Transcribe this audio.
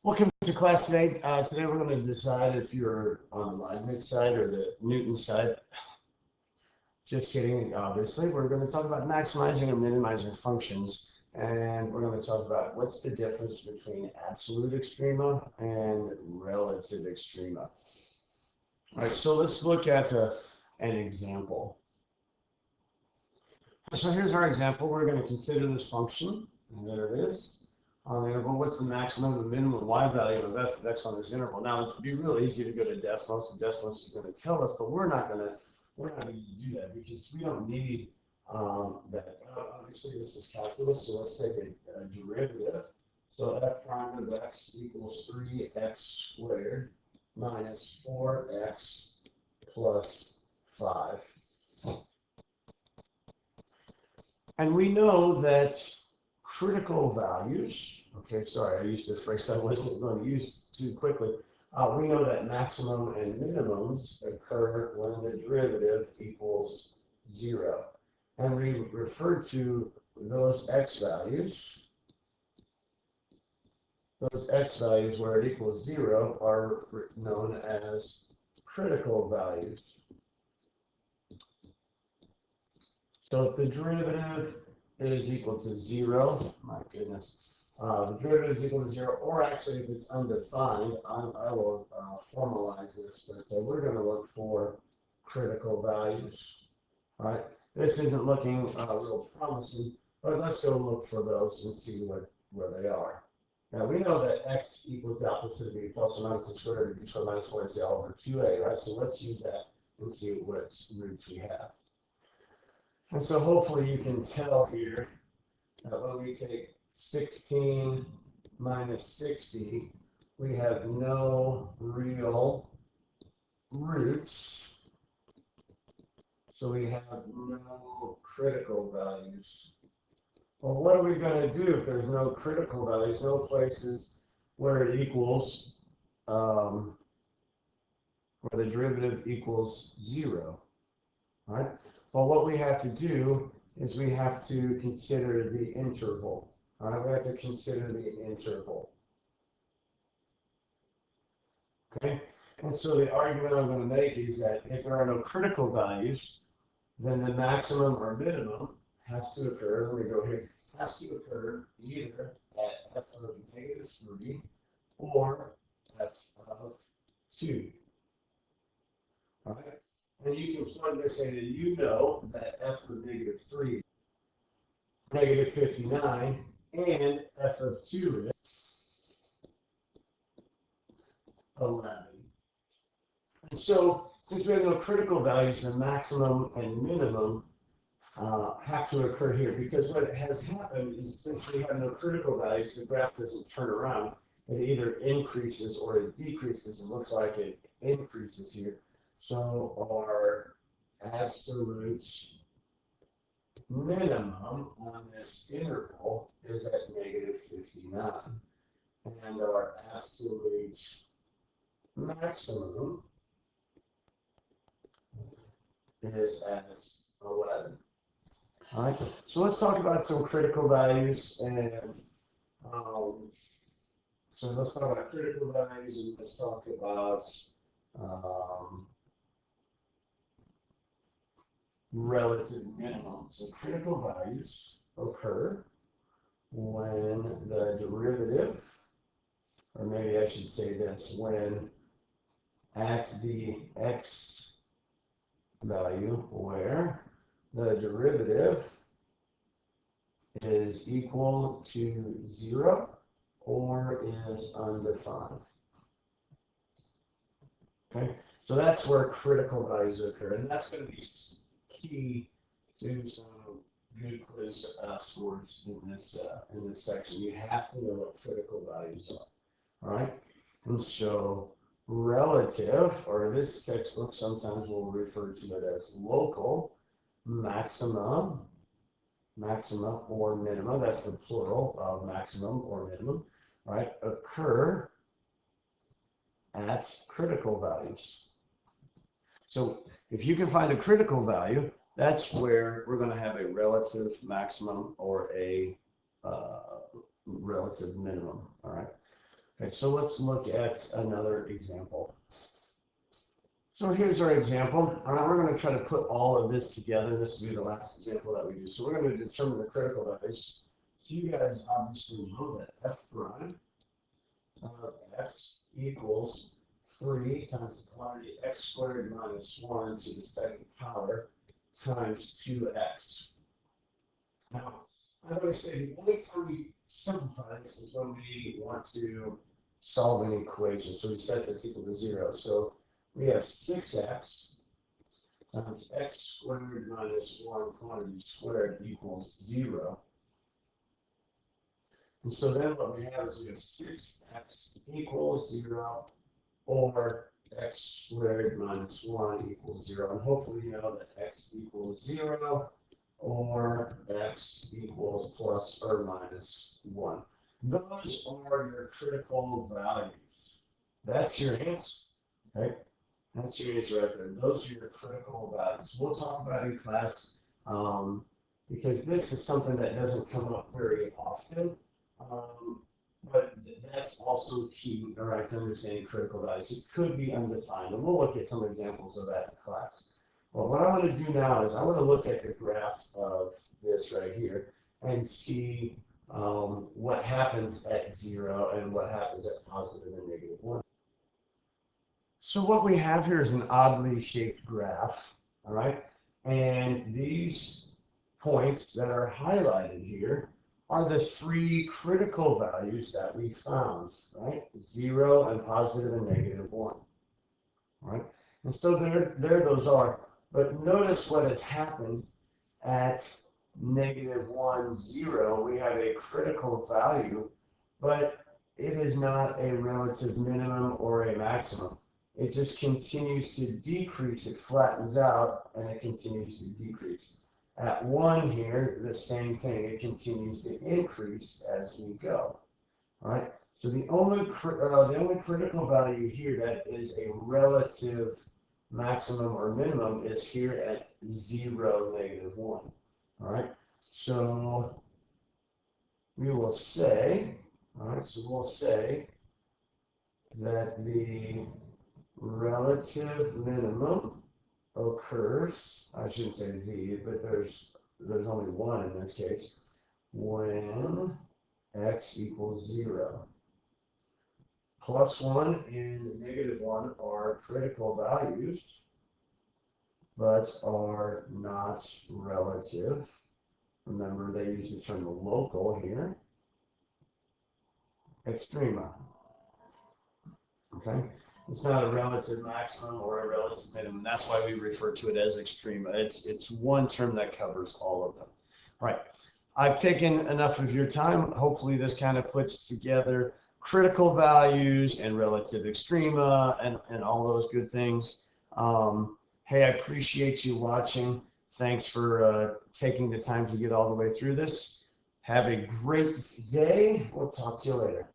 Welcome to class today. Today we're going to decide if you're on the Leibniz side or the Newton side. Just kidding, obviously. We're going to talk about maximizing and minimizing functions, and we're going to talk about what's the difference between absolute extrema and relative extrema. All right, so let's look at an example. So here's our example. We're going to consider this function, and there it is. On the interval, what's the maximum and minimum y value of f of x on this interval? Now, it would be really easy to go to decimals. The decimals is going to tell us, but we're not going to do that because we don't need that. Obviously, this is calculus, so let's take a derivative. So f prime of x equals 3x squared minus 4x plus 5. And we know that critical values, okay, sorry, I used a phrase I wasn't going to use too quickly. We know that maximum and minimums occur when the derivative equals 0. And we refer to those x values where it equals 0 are known as critical values. So if the derivative is equal to 0, my goodness, the derivative is equal to 0, or actually if it's undefined, I will formalize this, but so we're going to look for critical values. All right, this isn't looking real promising, but let's go look for those and see where they are. Now we know that x equals the opposite of b plus or minus the square root of b squared minus 4 is all over 2a, right? So let's use that and see what roots we have. And so hopefully you can tell here that when we take 16 minus 60, we have no real roots. So we have no critical values. Well, what are we going to do if there's no critical values, no places where it equals, where the derivative equals 0, right? Well, what we have to do is we have to consider the interval. All right, we have to consider the interval. Okay, and so the argument I'm going to make is that if there are no critical values, then the maximum or minimum has to occur. Let me go here. Has to occur either at f of -3 or f of 2. All right. And you can plug this in, and you know that f of -3 is -59, and f of 2 is 11. And so, since we have no critical values, the maximum and minimum have to occur here, because what has happened is since we have no critical values, the graph doesn't turn around. It either increases or it decreases. It looks like it increases here. So our absolute minimum on this interval is at -59, and our absolute maximum is at 11. All right, so let's talk about some critical values, and so let's talk about critical values, and let's talk about relative minimum. So critical values occur when the derivative, or maybe I should say this, when at the x value where the derivative is equal to 0 or is undefined. Okay, so that's where critical values occur, and that's going to be key to some good quiz scores in this section. You have to know what critical values are. All right, and so relative, or this textbook sometimes will refer to it as local maximum or minimum. That's the plural of maximum or minimum. Right, occur at critical values. So if you can find a critical value, that's where we're going to have a relative maximum or a relative minimum. All right. Okay. Okay, so let's look at another example. So here's our example. All right, we're going to try to put all of this together. This will be the last example that we do. So we're going to determine the critical values. So you guys obviously know that f prime of x equals 3 times the quantity x squared minus 1 to the second power times 2x. Now, I would say the only time we simplify this is when we want to solve an equation. So we set this equal to 0. So we have 6x times x squared minus 1 quantity squared equals 0. And so then what we have is we have 6x equals 0, or x squared minus 1 equals 0. And hopefully you know that x equals 0 or x equals plus or minus 1. Those are your critical values. That's your answer. Okay? That's your answer right there. Those are your critical values. We'll talk about in class because this is something that doesn't come up very often. But that's also key, all right, to understanding critical values. It could be undefined, and we'll look at some examples of that in class. Well, what I want to do now is I want to look at the graph of this right here and see what happens at 0 and what happens at positive and negative 1. So what we have here is an oddly shaped graph, all right? And these points that are highlighted here are the 3 critical values that we found, right? 0 and positive and negative 1, right? And so there those are. But notice what has happened at negative 1, 0. We have a critical value, but it is not a relative minimum or a maximum. It just continues to decrease. It flattens out, and it continues to decrease. At 1 here, the same thing. It continues to increase as we go. All right. So the only critical value here that is a relative maximum or minimum is here at 0, negative 1. All right. So we will say, all right. So we'll say that the relative minimum occurs, I shouldn't say v, but there's only one in this case, when x equals 0. Plus 1 and negative 1 are critical values, but are not relative. Remember, they use the term local here. Extrema. Okay? It's not a relative maximum or a relative minimum. That's why we refer to it as extrema. It's one term that covers all of them. All right. I've taken enough of your time. Hopefully this kind of puts together critical values and relative extrema and all those good things. Hey, I appreciate you watching. Thanks for taking the time to get all the way through this. Have a great day. We'll talk to you later.